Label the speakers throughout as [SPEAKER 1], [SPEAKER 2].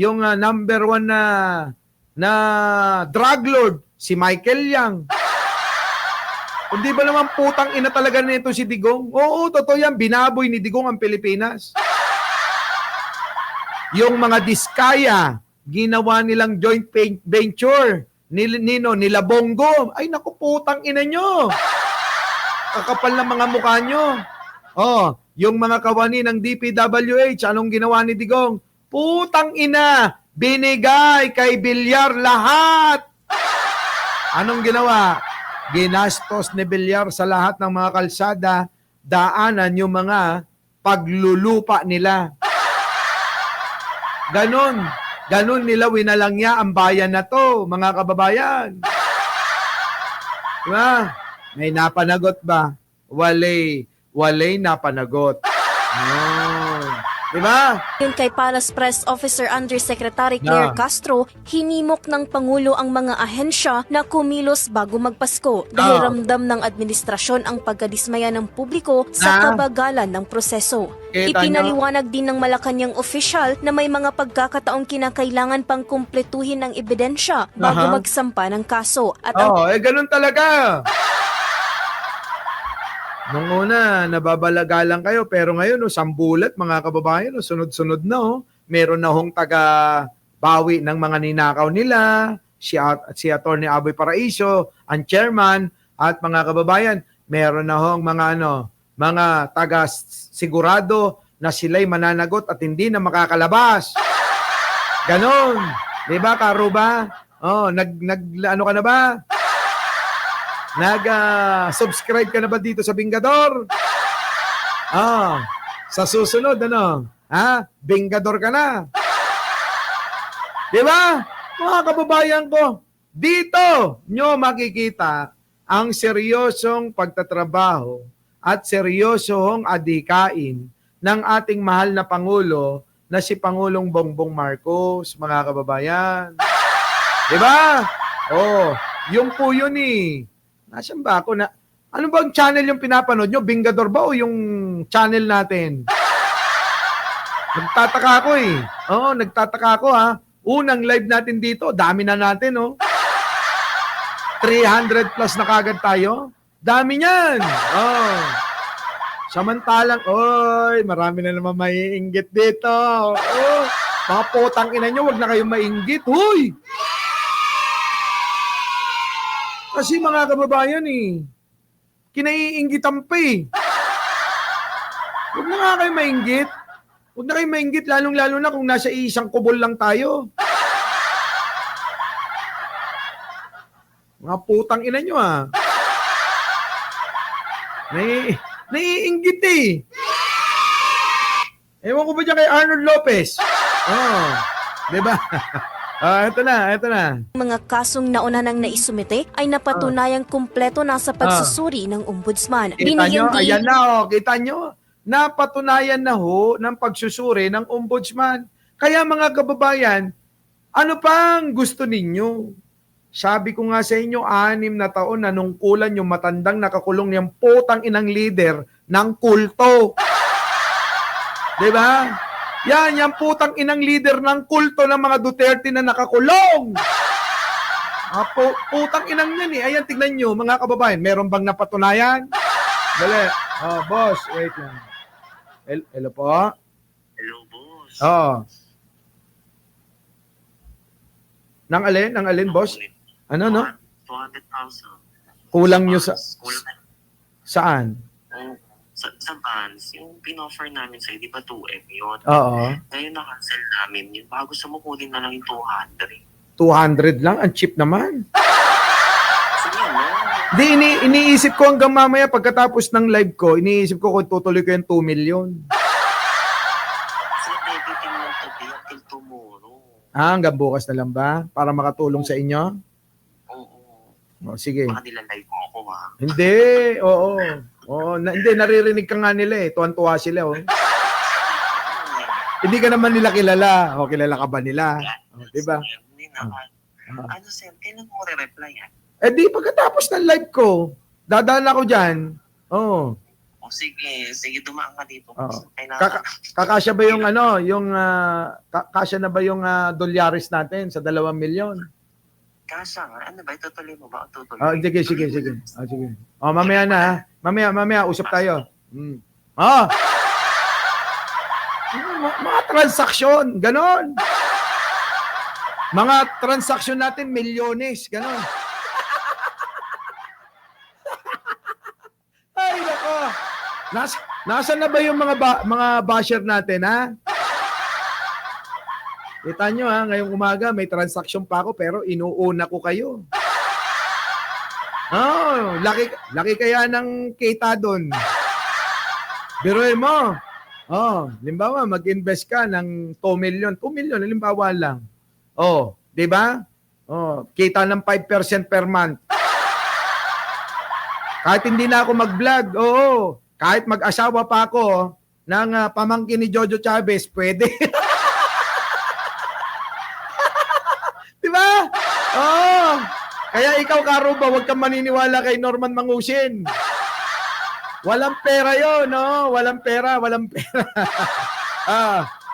[SPEAKER 1] Yung number 1 na drug lord, si Michael Yang. Hindi ba naman putang ina talaga nito si Digong? Oo, totoo yan. Binaboy ni Digong ang Pilipinas. Yung mga diskaya, ginawa nilang joint venture. Nila Bongo. Ay, naku, putang ina nyo. Kakapal na mga mukha nyo. Oh, yung mga kawani ng DPWH, anong ginawa ni Digong? Putang ina, binigay kay Bilyar lahat. Anong ginawa? Ginastos ni Bilyar sa lahat ng mga kalsada, daanan yung mga paglulupa nila. Ganon nila winalangya ang bayan na to, mga kababayan. Diba? May napanagot ba? Walay napanagot. Diba?
[SPEAKER 2] Yun kay Palace Press Officer Undersecretary Claire Castro, hinimok ng Pangulo ang mga ahensya na kumilos bago magpasko dahil ramdam ng administrasyon ang pagkadismaya ng publiko sa kabagalan ng proseso. Ipinaliwanag din ng Malacanang official na may mga pagkakataong kinakailangan pang kumpletuhin ng ebidensya bago magsampa ng kaso. At
[SPEAKER 1] ganun talaga. Nung una, nababalagalan kayo, pero ngayon, sambulat, mga kababayan, sunod-sunod na, meron na hong taga-bawi ng mga ninakaw nila, si Atty. Aboy Paraiso, ang chairman, at mga kababayan, meron na hong mga taga-sigurado na sila'y mananagot at hindi na makakalabas. Ganon. Diba, Karuba? Ano ka na ba? Nag-subscribe ka na ba dito sa Bingador? Sa susunod, Bingador ka na. Di ba? Mga kababayan ko, dito nyo makikita ang seryosong pagtatrabaho at seryosong adikain ng ating mahal na Pangulo na si Pangulong Bongbong Marcos, mga kababayan. Di ba? Yung po yun Nasaan ba ako na? Ano bang channel yung pinapanood nyo? Bingador ba o yung channel natin? Nagtataka ako nagtataka ako Unang live natin dito, dami na natin 300 plus na kagad tayo. Dami niyan. Samantalang, marami na naman maiinggit dito. Mga potang ina nyo, wag na kayong mainggit. Huy! Kasi mga kababayan kinaiinggitan pa Huwag na nga kayo mainggit. Huwag na kayo mainggit, lalong-lalo na kung nasa isang kubol lang tayo. Mga putang ina nyo naiinggit Ewan ko ba dyan kay Arnold Lopez? Diba? Ito na.
[SPEAKER 2] Mga kasong nauna nang naisumite ay napatunayang kumpleto na sa pagsusuri ng ombudsman.
[SPEAKER 1] Kita nyo? Ayan na kita nyo? Napatunayan na ng pagsusuri ng ombudsman. Kaya mga kababayan, ano pang gusto ninyo? Sabi ko nga sa inyo, 6 na taon na nungkulan yung matandang nakakulong niyang putang inang leader ng kulto. Diba? Yan putang inang leader ng kulto ng mga Duterte na nakakulong. Putang inang yan Ayan, tignan nyo, mga kababayan. Meron bang napatunayan? Dali. Boss, wait lang. Hello po?
[SPEAKER 3] Hello, boss.
[SPEAKER 1] Nang alin, boss? Ano,
[SPEAKER 3] 200,000.
[SPEAKER 1] Kulang nyo saan?
[SPEAKER 3] Sa bonds, yung pinoffer namin sa'yo, di ba 2M yun?
[SPEAKER 1] Oo.
[SPEAKER 3] Ngayon na-cancel namin yun. Baka gusto mo kunin na lang yung 200.
[SPEAKER 1] 200 lang? Ang cheap naman.
[SPEAKER 3] Sige mo.
[SPEAKER 1] Iniisip ko hanggang mamaya pagkatapos ng live ko, iniisip ko kung tutuloy ko yung 2 million.
[SPEAKER 3] So, debiting lang today until tomorrow.
[SPEAKER 1] Hanggang bukas na lang ba? Para makatulong sa inyo?
[SPEAKER 3] Oo.
[SPEAKER 1] Sige.
[SPEAKER 3] Baka nila-live mo ako,
[SPEAKER 1] Hindi, oo. Hindi, naririnig ka nga nila Tuwan-tuwa sila, Hindi ka naman nila kilala. Kilala ka ba nila? Diba?
[SPEAKER 3] Hindi naman. Ano, sir? Kailan mo re-reply yan?
[SPEAKER 1] Di pagkatapos ng live ko, dadaan ako dyan.
[SPEAKER 3] O sige, dumaan ka dito.
[SPEAKER 1] Oo.
[SPEAKER 3] Kailangan.
[SPEAKER 1] Kakasya ba yung kasya na ba yung dolyaris natin sa 2 milyon?
[SPEAKER 3] Kasha nga. Ano ba? Itutuloy mo ba? Tutuloy.
[SPEAKER 1] Sige. Sige. Mamaya na ha. Mamaya, usap tayo. Oh. Mga transaksyon, ganon. Mga transaksyon natin, milyones, ganon. Ay, nako. Nasaan na ba yung mga basher natin, ha? Kita nyo, ha, ngayong umaga, may transaksyon pa ako, pero inuuna ko kayo. Oh, laki kaya ng kita doon. Biruin mo. Oh, limbawa, mag-invest ka ng 2 million. 2 million, limbawa lang. Oh, di ba? Oh, kita ng 5% per month. Kahit hindi na ako mag-vlog, oo. Kahit mag-asawa pa ako ng pamangkin ni Jojo Chavez, pwede. Di ba? Oo. Kaya ikaw, Karuba, huwag kang maniniwala kay Norman Mangusin. Walang pera yon, no? Walang pera.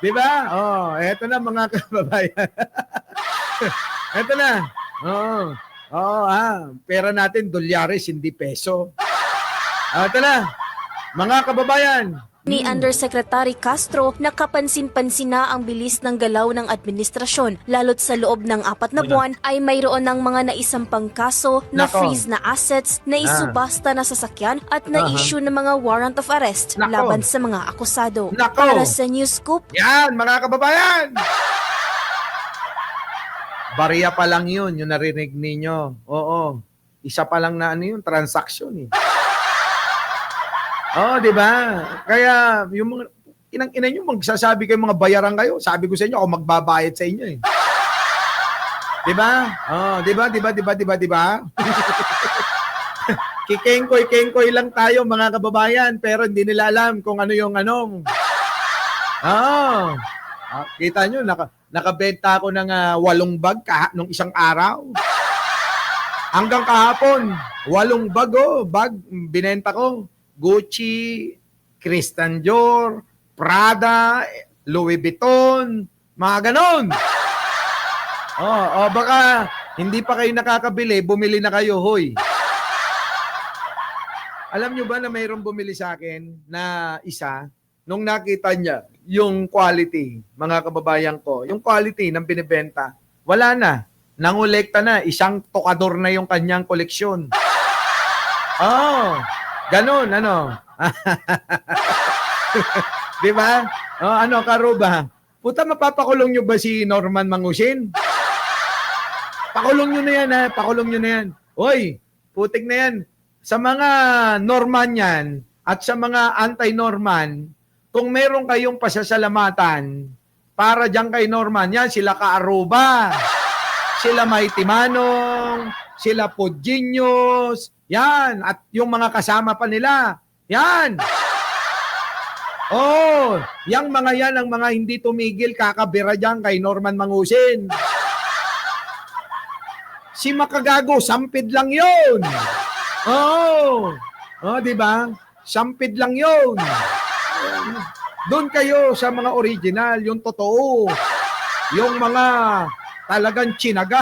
[SPEAKER 1] Di ba? Oh, eto na mga kababayan. Eto na. Pera natin dolyares, hindi peso. Ito na. Mga kababayan,
[SPEAKER 2] Ni Undersecretary Castro, nakapansin-pansin na ang bilis ng galaw ng administrasyon. Lalo't sa loob ng 4 na buwan ay mayroon ng mga naisampang kaso na
[SPEAKER 1] Nako.
[SPEAKER 2] freeze na assets, na isubasta na sasakyan at na-issue ng mga warrant of arrest
[SPEAKER 1] Nako.
[SPEAKER 2] laban sa mga akusado.
[SPEAKER 1] Nako.
[SPEAKER 2] Para sa News Scoop,
[SPEAKER 1] yan, mga kababayan. Bariya pa lang yun, yung narinig ninyo. Oo. Isa pa lang na transaction eh. Oh, di ba? Kaya yung mga inang-ina nyo, magsasabi kayo mga bayaran kayo. Sabi ko sa inyo, ako magbabayad sa inyo eh. Di ba? Oh, di ba? Kikengkoy lang tayo mga kababayan, pero hindi nila alam kung ano yung ano. Kita nyo, nakabenta ako ng 8 bag nung isang araw. Hanggang kahapon, 8 bag binenta ko. Gucci, Christian Dior, Prada, Louis Vuitton, mga ganon. Baka hindi pa kayo nakakabili, bumili na kayo, hoy. Alam nyo ba na mayroong bumili sa akin na isa, nung nakita niya yung quality, mga kababayan ko, yung quality ng binibenta, wala na. Nangolekta na, isang tokador na yung kanyang koleksyon. Ganon, ano? Di ba? Karuba? Puta, mapapakulong nyo ba si Norman Mangusin? Pakulong nyo na yan, ha? Pakulong nyo na yan. Hoy, putik na yan. Sa mga Norman yan, at sa mga anti-Norman, kung meron kayong pasasalamatan para dyan kay Norman, yan, sila Kaaruba, sila Mighty Manong, sila Pudjinyos, yan, at yung mga kasama pa nila. Yan. Yang mga yan ang mga hindi tumigil kakabira dyan kay Norman Mangusin. Si Makagago, sampid lang yun. Di ba? Sampid lang yun. Doon kayo sa mga original, yung totoo. Yung mga talagang chinaga.